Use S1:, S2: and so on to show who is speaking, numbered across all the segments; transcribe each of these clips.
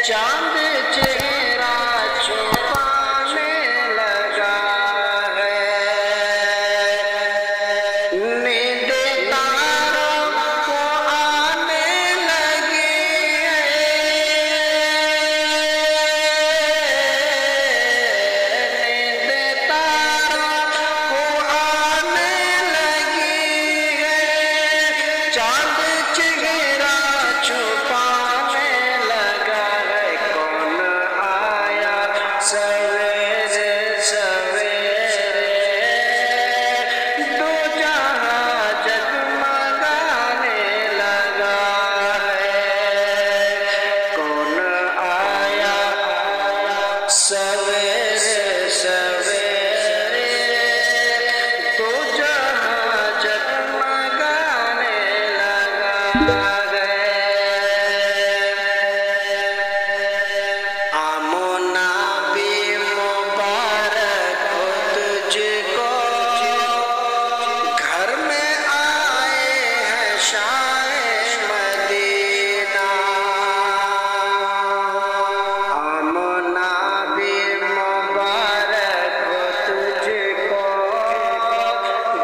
S1: चांद चेहरा छुपाने लगा है। नींद तारों को आने लगी है। नींद तारों को आने लगी है। चांद चेहरा छुपाने लगा है। कौन आया सवेरे सवेरे, दो जहां जगमगाने लगा है। कौन आया सवेरे सवेरे, दो जहां जगमगाने लगा है। आमोना भी मुबारक हो तुझको, घर में आए हैं शाए मदीना। आमोना भी मुबारक हो तुझको,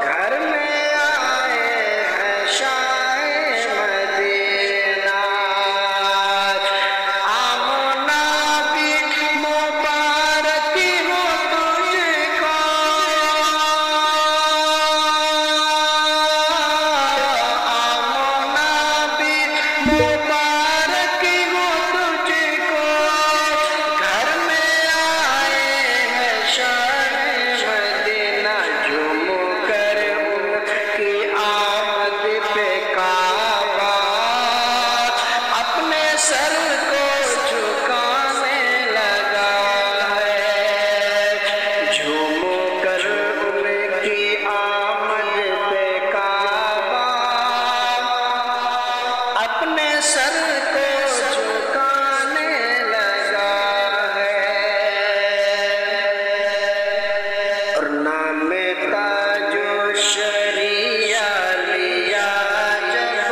S1: घर में आए हैं शाए मदीना। आमोना भी मुबारक हो तुझको, आमोना भी मुबारक हो तुझको, घर में आए हैं शाए मदीना। झूम कर उनकी आमद पे काबा अपने सर को झुकाने लगा है। झूम कर उनकी आमद पे काबा अपने सर को झुकाने लगा है। और नाम ताजो शरिया लिया जब